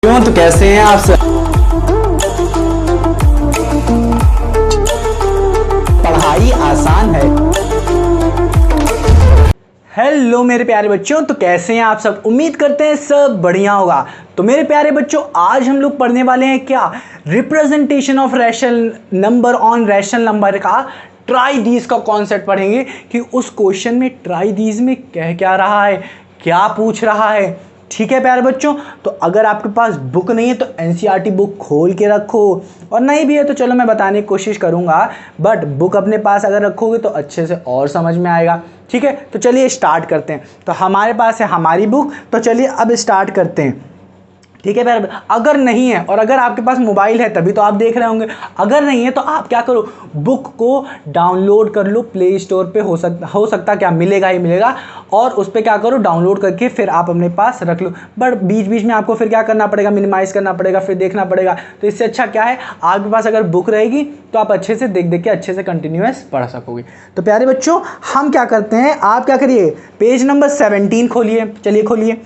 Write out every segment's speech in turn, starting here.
क्यों तो कैसे हैं आप सब। पढ़ाई आसान है। हेलो मेरे प्यारे बच्चों, तो कैसे हैं आप सब। उम्मीद करते हैं सब बढ़िया होगा। तो मेरे प्यारे बच्चों, आज हम लोग पढ़ने वाले हैं क्या, representation of rational number on rational number का ट्राई दीज का कॉन्सेप्ट पढ़ेंगे कि उस क्वेश्चन में ट्राई दीज में कह क्या रहा है, क्या पूछ रहा है। ठीक है प्यारे बच्चों, तो अगर आपके पास बुक नहीं है तो एनसीईआरटी बुक खोल के रखो, और नहीं भी है तो चलो मैं बताने की कोशिश करूंगा, बट बुक अपने पास अगर रखोगे तो अच्छे से और समझ में आएगा। ठीक है, तो चलिए स्टार्ट करते हैं। तो हमारे पास है हमारी बुक, तो चलिए अब स्टार्ट करते हैं। ठीक है प्यारे, अगर नहीं है और अगर आपके पास मोबाइल है तभी तो आप देख रहे होंगे, अगर नहीं है तो आप क्या करो, बुक को डाउनलोड कर लो प्ले स्टोर पे, हो सकता क्या मिलेगा ही मिलेगा, और उस पर क्या करो, डाउनलोड करके फिर आप अपने पास रख लो। बट बीच बीच में आपको फिर क्या करना पड़ेगा, मिनिमाइज़ करना पड़ेगा, फिर देखना पड़ेगा। तो इससे अच्छा क्या है, आपके पास अगर बुक रहेगी तो आप अच्छे से देख देख के अच्छे से कंटिन्यूअस पढ़ सकोगे। तो प्यारे बच्चों, हम क्या करते हैं, आप क्या करिए, पेज नंबर 17 खोलिए। चलिए खोलिए।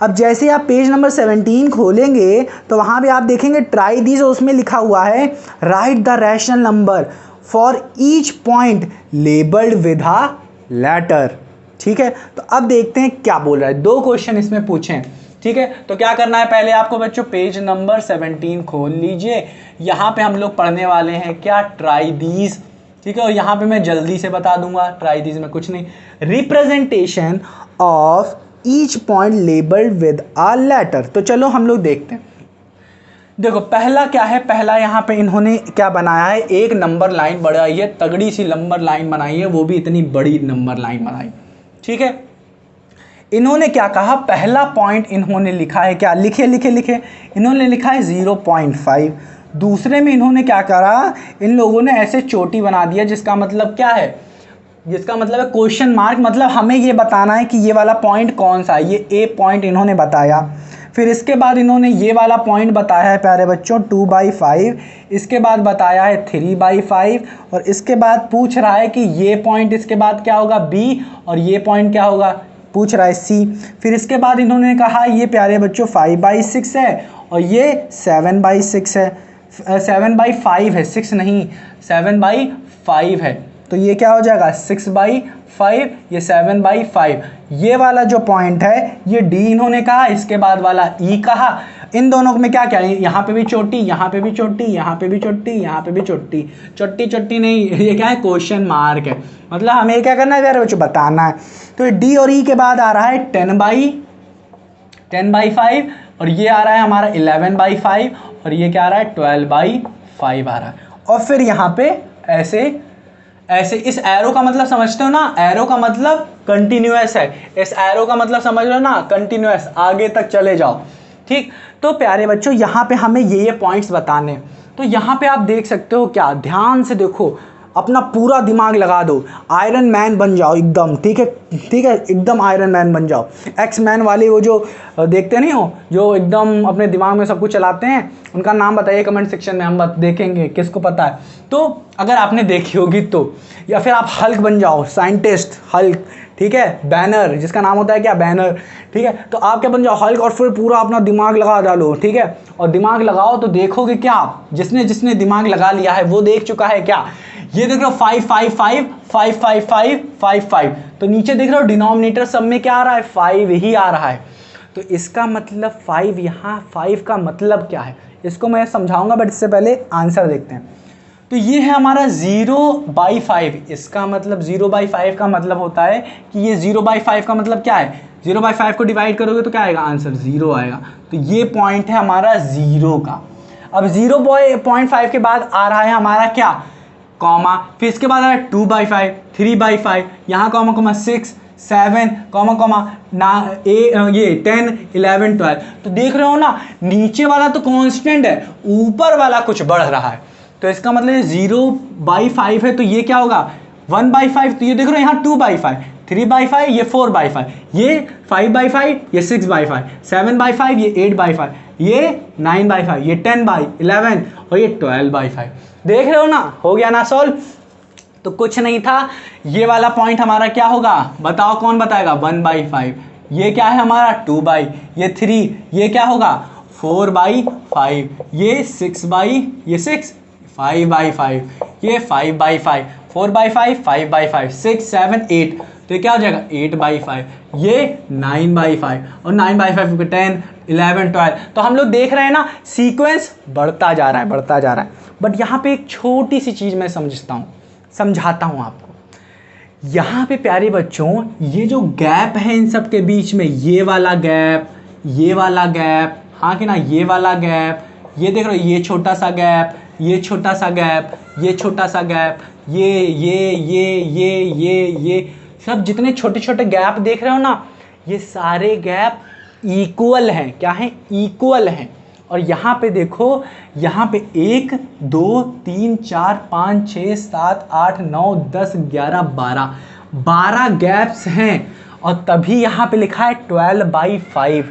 अब जैसे आप पेज नंबर 17 खोलेंगे तो वहाँ पे आप देखेंगे ट्राई दिस, उसमें लिखा हुआ है write the rational number for each point labelled with a letter. ठीक है, तो अब देखते हैं क्या बोल रहा है। दो क्वेश्चन इसमें पूछे हैं। ठीक है, तो क्या करना है, पहले आपको बच्चों पेज नंबर 17 खोल लीजिए। यहाँ पे हम लोग पढ़ने वाले हैं क्या, ट्राई दीज। ठीक है, और यहाँ पे मैं जल्दी से बता दूंगा, ट्राई दीज में कुछ नहीं, representation of each point labelled with a letter. तो चलो हम लोग देखते हैं। देखो पहला क्या है, पहला यहाँ पे इन्होंने क्या बनाया है, एक नंबर लाइन बनाई है, तगड़ी सी नंबर लाइन बनाई है, वो भी इतनी बड़ी नंबर लाइन बनाई। ठीक है, इन्होंने क्या कहा, पहला पॉइंट इन्होंने लिखा है क्या, लिखे लिखे लिखे, इन्होंने लिखा है 0.5। दूसरे में इन्होंने क्या करा, इन लोगों ने ऐसे चोटी बना दिया, जिसका मतलब क्या है, जिसका मतलब है क्वेश्चन मार्क, मतलब हमें ये बताना है कि ये वाला पॉइंट कौन सा है। ये ए पॉइंट इन्होंने बताया, फिर इसके बाद इन्होंने ये वाला पॉइंट बताया है प्यारे बच्चों 2/5, इसके बाद बताया है 3/5, और इसके बाद पूछ रहा है कि ये पॉइंट इसके बाद क्या होगा, बी, और ये पॉइंट क्या होगा, पूछ रहा है सी। फिर इसके बाद इन्होंने कहा ये प्यारे बच्चों 5/6 है, और ये 7/6 है, 7/5 है, 6 नहीं, 7/5 है। तो ये क्या हो जाएगा, 6/5, ये 7/5। ये वाला जो पॉइंट है ये डी इन्होंने कहा, इसके बाद वाला ई कहा। इन दोनों में क्या क्या है, यहाँ पे भी चोटी, यहाँ पे भी चोटी, यहाँ पे भी चोटी, यहाँ पे भी चोटी, चोटी चोटी नहीं, ये क्या है, क्वेश्चन मार्क है। मतलब हमें क्या करना है यार बच्चों, बताना है। तो डी और ई के बाद आ रहा है 10/5, और ये आ रहा है हमारा 11/5, और ये क्या आ रहा है 12/5 आ रहा है। और फिर यहाँ पे ऐसे ऐसे, इस एरो का मतलब समझते हो ना, एरो का मतलब कंटिन्यूअस है, इस एरो का मतलब समझ लो ना, कंटिन्यूअस, आगे तक चले जाओ। ठीक, तो प्यारे बच्चों यहाँ पे हमें ये पॉइंट्स बताने। तो यहाँ पे आप देख सकते हो क्या, ध्यान से देखो, अपना पूरा दिमाग लगा दो, आयरन मैन बन जाओ एकदम। ठीक है, ठीक है, एकदम आयरन मैन बन जाओ। एक्स मैन वाले वो जो देखते नहीं हो, जो एकदम अपने दिमाग में सब कुछ चलाते हैं, उनका नाम बताइए कमेंट सेक्शन में, हम देखेंगे किसको पता है। तो अगर आपने देखी होगी तो, या फिर आप हल्क बन जाओ, साइंटिस्ट हल्क। ठीक है, बैनर जिसका नाम होता है क्या, बैनर। ठीक है, तो आप क्या बन जाओ, हल्क, और फिर पूरा अपना दिमाग लगा डालो। ठीक है, और दिमाग लगाओ तो देखोगे क्या, जिसने जिसने दिमाग लगा लिया है वो देख चुका है क्या, ये देख रहे हो 5 5 5 5 5 5 5 5, तो नीचे देख रहे हो डिनोमिनेटर सब में क्या आ रहा है, 5 ही आ रहा है। तो इसका मतलब 5, यहाँ 5 का मतलब क्या है, इसको मैं समझाऊंगा, बट इससे पहले आंसर देखते हैं। तो ये है हमारा 0/5, इसका मतलब 0/5 का मतलब होता है कि ये 0/5 का मतलब क्या है, 0/5 को डिवाइड करोगे तो क्या आएगा, आंसर 0 आएगा। तो ये पॉइंट है हमारा 0 का। अब 0.5 के बाद आ रहा है हमारा क्या, कॉमा, फिर इसके बाद आ रहा है 2/5, 3/5, यहाँ कॉमा कॉमा 6 7 कॉमा कॉमा ना, ये 10 11 12। तो देख रहे हो ना, नीचे वाला तो कांस्टेंट है, ऊपर वाला कुछ बढ़ रहा है। तो इसका मतलब ये 0/5 है, तो ये क्या होगा 1/5। तो ये देख रहे हो यहाँ 2/5, 3/5, ये 4/5, ये 5/5, ये 6/5, 7/5, ये 8/5, ये 9/5, ये 10/11, और ये 12/5। देख रहे हो ना, हो गया ना सॉल्व। तो कुछ नहीं था, ये वाला पॉइंट हमारा क्या होगा, बताओ कौन बताएगा, 1/5, ये क्या है हमारा 2/, ये 3, ये क्या होगा 4/5, ये 6/, ये 6, 5/5, ये 5/5, 4/5, 5/5, 6, 7, 8, तो ये क्या हो जाएगा 8/5, ये 9/5, और 9/5 को 10, 11, 12। तो हम लोग देख रहे हैं ना सीक्वेंस बढ़ता जा रहा है, बढ़ता जा रहा है। बट यहाँ पे एक छोटी सी चीज़ मैं समझाता हूँ आपको। यहाँ पे प्यारे बच्चों ये जो गैप है इन सब के बीच में, ये वाला गैप, ये वाला गैप, हाँ कि ना, ये वाला गैप, ये देख रहे हो, ये छोटा सा गैप, ये छोटा सा गैप, ये छोटा सा गैप, ये सब जितने छोटे छोटे गैप देख रहे हो ना, ये सारे गैप इक्वल हैं। क्या हैं? इक्वल हैं। और यहाँ पे देखो, यहाँ पे 1, 2, 3, 4, 5, 6, 7, 8, 9, 10, 11, 12 गैप्स हैं। और तभी यहाँ पे लिखा है 12/5।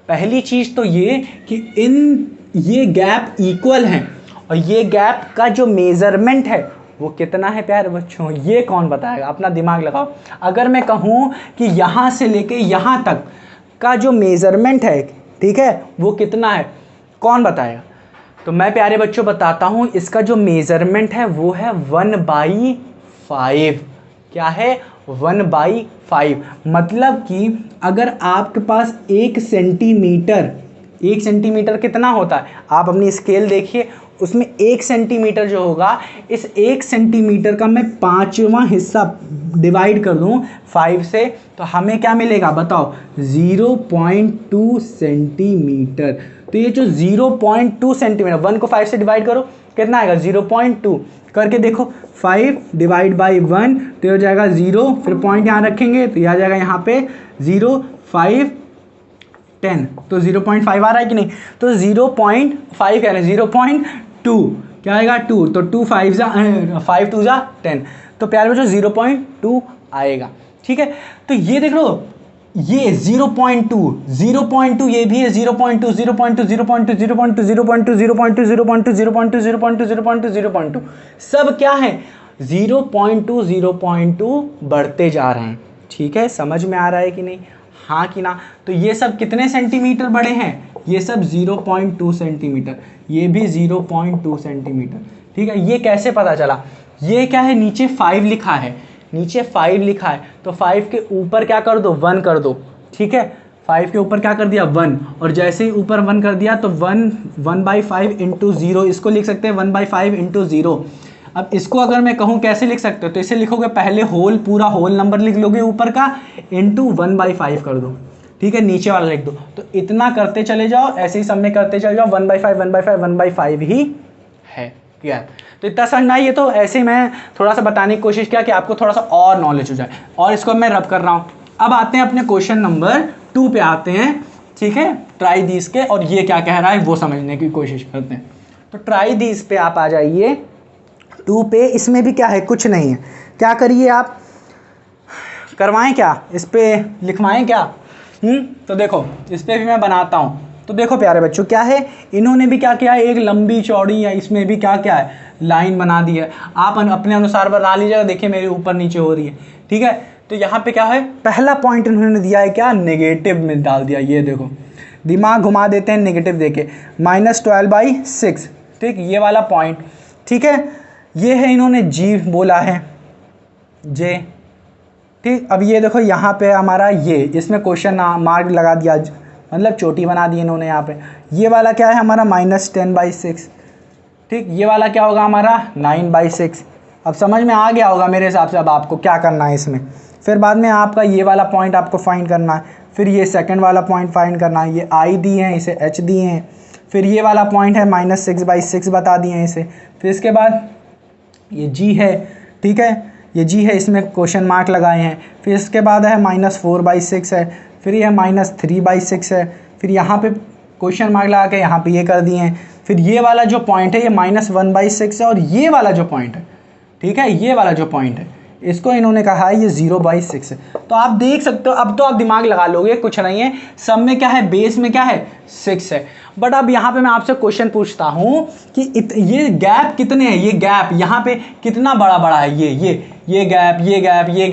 पहली चीज़ तो ये कि ये गैप इक्वल हैं, और ये गैप का जो मेज़रमेंट है वो कितना है प्यारे बच्चों, ये कौन बताएगा? अपना दिमाग लगाओ। अगर मैं कहूँ कि यहाँ से लेके यहाँ तक का जो मेज़रमेंट है, ठीक है, वो कितना है, कौन बताएगा? तो मैं प्यारे बच्चों बताता हूँ, इसका जो मेज़रमेंट है वो है 1/5। क्या है? 1/5। मतलब कि अगर आपके पास 1 सेंटीमीटर कितना होता है, आप अपनी स्केल देखिए, उसमें 1 सेंटीमीटर जो होगा, इस 1 सेंटीमीटर का मैं 5वां हिस्सा डिवाइड कर दूं 5 से, तो हमें क्या मिलेगा बताओ? 0.2 सेंटीमीटर। तो ये जो 0.2 सेंटीमीटर, 1 को 5 से डिवाइड करो, कितना आएगा? 0.2 करके देखो, 5/1, तो हो जाएगा 0, फिर पॉइंट यहाँ रखेंगे तो यह आ जाएगा यहाँ पे 0, 5, 10, तो 0.5 आ रहा है कि नहीं? तो 0.5 कह रहे हैं, 0.2 क्या आएगा? 2, तो 2 5 2 10, तो प्यारे बच्चों 0.2 आएगा। ठीक है, तो ये देख लो, ये 0.2 ये भी है 0.2 सब क्या है? 0.2 बढ़ते जा रहे हैं। ठीक है, समझ में आ रहा है कि नहीं? हाँ कि ना? तो ये सब कितने सेंटीमीटर बड़े हैं? ये सब 0.2 सेंटीमीटर, ये भी 0.2 सेंटीमीटर। ठीक है, ये कैसे पता चला? ये क्या है? नीचे 5 लिखा है, नीचे 5 लिखा है, तो 5 के ऊपर क्या कर दो? 1 कर दो। ठीक है, 5 के ऊपर क्या कर दिया? 1, और जैसे ही ऊपर 1 कर दिया तो 1/5 इंटू 0, इसको लिख सकते हैं 1/5 इंटू 0। अब इसको अगर मैं कहूँ कैसे लिख सकते हो, तो इसे लिखोगे, पहले पूरा होल नंबर लिख लोगे ऊपर का, इंटू 1/5 कर दो। ठीक है, नीचे वाला लिख दो। तो इतना करते चले जाओ, ऐसे ही सब में करते चले जाओ, 1/5 ही है। ठीक है, तो इतना समझना ही। ये तो ऐसे ही मैं थोड़ा सा बताने की कोशिश किया कि आपको थोड़ा सा और नॉलेज हो जाए, और इसको मैं रब कर रहा हूँ। अब आते हैं अपने क्वेश्चन नंबर 2 पे आते हैं। ठीक है, ट्राई दीस के, और ये क्या कह रहा है वो समझने की कोशिश करते हैं। तो ट्राई दीस पे आप आ जाइए, 2 पे। इसमें भी क्या है? कुछ नहीं है। क्या करिए आप, करवाएं क्या, इस पे लिखवाएं क्या? तो देखो, इस पर भी मैं बनाता हूँ। तो देखो प्यारे बच्चों, क्या है, इन्होंने भी क्या किया है, एक लंबी चौड़ी, या इसमें भी क्या क्या है, लाइन बना दी है। आप अपने अनुसार बना लीजिएगा। देखिए मेरे ऊपर नीचे हो रही है। ठीक है, तो यहाँ पे क्या है, पहला पॉइंट इन्होंने दिया है क्या? नेगेटिव में डाल दिया। ये देखो, दिमाग घुमा देते हैं नेगेटिव देके, -12/6। ठीक, ये वाला पॉइंट। ठीक है, ये है, इन्होंने जी बोला है, जे। ठीक, अब ये देखो यहाँ पे हमारा ये, इसमें क्वेश्चन मार्क लगा दिया, मतलब चोटी बना दी इन्होंने यहाँ पे। ये वाला क्या है हमारा? -10/6। ठीक, ये वाला क्या होगा हमारा? 9/6। अब समझ में आ गया होगा मेरे हिसाब से। अब आपको क्या करना है इसमें, फिर बाद में आपका ये वाला पॉइंट आपको फाइंड करना है, फिर ये सेकंड वाला पॉइंट फाइंड करना है। ये आई दिए हैं, इसे एच दिए हैं, फिर ये वाला पॉइंट है -6/6 बता दिए हैं इसे। फिर इसके बाद ये जी है। ठीक है, ये जी है, इसमें क्वेश्चन मार्क लगाए हैं। फिर इसके बाद है -4/6 है, फिर ये -3/6 है, फिर यहाँ पे क्वेश्चन मार्क लगा के यहाँ पे ये कर दिए हैं। फिर ये वाला जो पॉइंट है ये -1/6 है, और ये वाला जो पॉइंट है, ठीक है, ये वाला जो पॉइंट है, इसको इन्होंने कहा है ये 0/6 है। तो आप देख सकते हो, अब तो आप दिमाग लगा लोगे, कुछ नहीं है। सब में क्या है? बेस में क्या है? 6 है। बट अब यहाँ पे मैं आपसे क्वेश्चन पूछता हूँ कि ये गैप कितने हैं? ये गैप यहाँ पे कितना बड़ा बड़ा है? ये गैप, ये गैप, ये गैप, ये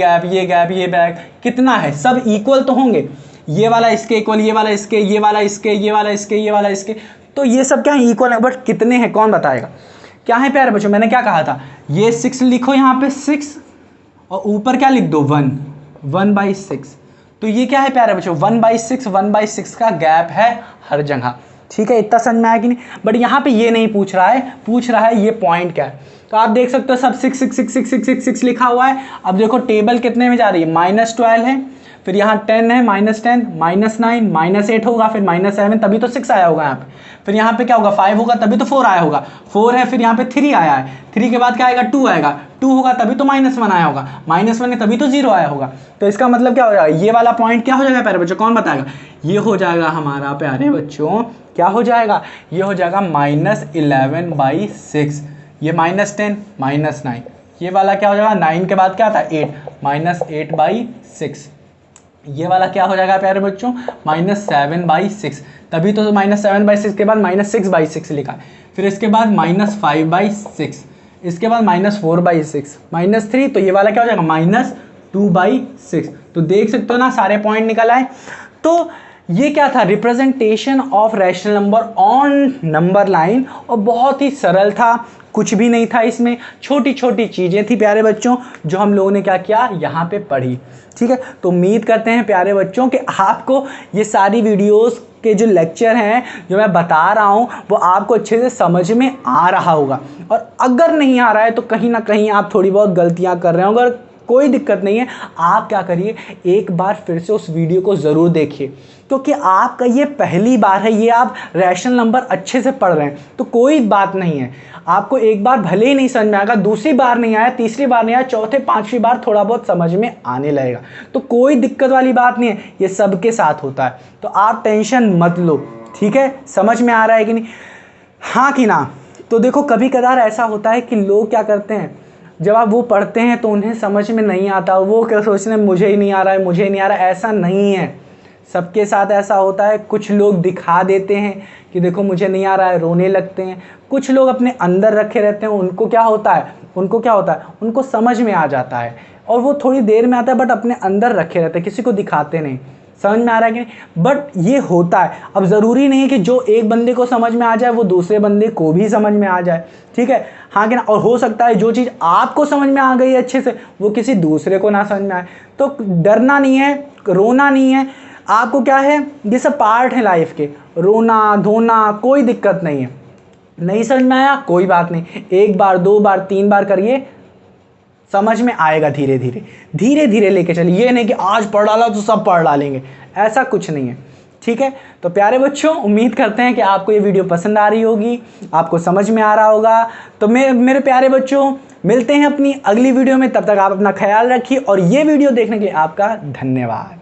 गैप, ये गैप कितना है? सब इक्वल तो होंगे। ये वाला इसके इक्वल, ये वाला इसके, ये वाला इसके, ये वाला इसके, ये वाला इसके, तो ये सब क्या है इक्वल है, बट कितने हैं कौन बताएगा। क्या है प्यारे बच्चों, मैंने क्या कहा था, ये 6 लिखो यहाँ पे 6 और ऊपर क्या लिख दो 1/6। तो ये क्या है प्यारे बच्चों 1/6 का गैप है हर जगह। ठीक है, इतना समझ में आया कि नहीं। बट यहाँ पे ये नहीं पूछ रहा है, पूछ रहा है ये पॉइंट क्या है। तो आप देख सकते हो सब 6 6 6 6 6 6 6 लिखा हुआ है। अब देखो टेबल कितने में जा रही है, -12 है, फिर यहाँ 10 है, -10, -9, -8 होगा, फिर -7, तभी तो 6 आया होगा यहाँ पे। फिर यहाँ पे क्या होगा 5 होगा, तभी तो 4 आया होगा, 4 है, फिर यहाँ पे 3 आया है, 3 के बाद क्या आएगा 2 आएगा, 2 होगा तभी तो -1 आया होगा, -1 है तभी तो 0 आया होगा। तो इसका मतलब क्या हो जाएगा, ये वाला पॉइंट क्या हो जाएगा प्यारे बच्चों, कौन बताएगा। ये हो जाएगा हमारा प्यारे बच्चों, क्या हो जाएगा, ये हो जाएगा -11/6। ये -10 -9, ये वाला क्या हो जाएगा 9 के बाद क्या था 8, -8/6। ये वाला क्या हो जाएगा प्यारे बच्चों -7/6, तभी तो -7/6 के बाद -6/6 लिखा है। फिर इसके बाद -5/6, इसके बाद -4/6, -3, तो ये वाला क्या हो जाएगा -2/6। तो देख सकते हो ना सारे पॉइंट निकल आए। तो ये क्या था, representation of rational number on number line, और बहुत ही सरल था, कुछ भी नहीं था इसमें, छोटी छोटी चीज़ें थी प्यारे बच्चों जो हम लोगों ने क्या किया यहाँ पे पढ़ी। ठीक है, तो उम्मीद करते हैं प्यारे बच्चों कि आपको ये सारी वीडियोस के जो लेक्चर हैं जो मैं बता रहा हूँ वो आपको अच्छे से समझ में आ रहा होगा। और अगर नहीं आ रहा है तो कहीं ना कहीं आप थोड़ी बहुत गलतियाँ कर रहे हो, अगर कोई दिक्कत नहीं है, आप क्या करिए एक बार फिर से उस वीडियो को ज़रूर देखिए, क्योंकि आपका ये पहली बार है, ये आप रैशनल नंबर अच्छे से पढ़ रहे हैं तो कोई बात नहीं है। आपको एक बार भले ही नहीं समझ में आएगा, दूसरी बार नहीं आया, तीसरी बार नहीं आया, चौथे 5वीं बार थोड़ा बहुत समझ में आने लगेगा, तो कोई दिक्कत वाली बात नहीं है, ये सबके साथ होता है। तो आप टेंशन मत लो, ठीक है, समझ में आ रहा है कि नहीं, हाँ कि ना। तो देखो कभी कभार ऐसा होता है कि लोग क्या करते हैं, जब आप वो पढ़ते हैं तो उन्हें समझ में नहीं आता, वो क्या सोचते हैं मुझे ही नहीं आ रहा है, मुझे ही नहीं आ रहा है। ऐसा नहीं है, सबके साथ ऐसा होता है। कुछ लोग दिखा देते हैं कि देखो मुझे नहीं आ रहा है, रोने लगते हैं। कुछ लोग अपने अंदर रखे रहते हैं, उनको क्या होता है, उनको समझ में आ जाता है और वो थोड़ी देर में आता है, बट अपने अंदर रखे रहते हैं, किसी को दिखाते नहीं। समझ में आ रहा है कि नहीं, बट ये होता है। अब ज़रूरी नहीं है कि जो एक बंदे को समझ में आ जाए वो दूसरे बंदे को भी समझ में आ जाए, ठीक है, हाँ कि ना। और हो सकता है जो चीज़ आपको समझ में आ गई है अच्छे से वो किसी दूसरे को ना समझ में आए। तो डरना नहीं है, रोना नहीं है, आपको क्या है, ये सब पार्ट है लाइफ के, रोना धोना कोई दिक्कत नहीं है। नहीं समझ में आया कोई बात नहीं, 1 बार 2 बार 3 बार करिए, समझ में आएगा धीरे धीरे लेके चलिए। ये नहीं कि आज पढ़ डाला तो सब पढ़ डालेंगे, ऐसा कुछ नहीं है, ठीक है। तो प्यारे बच्चों उम्मीद करते हैं कि आपको ये वीडियो पसंद आ रही होगी, आपको समझ में आ रहा होगा। तो मेरे प्यारे बच्चों मिलते हैं अपनी अगली वीडियो में, तब तक आप अपना ख्याल रखिए और ये वीडियो देखने के लिए आपका धन्यवाद।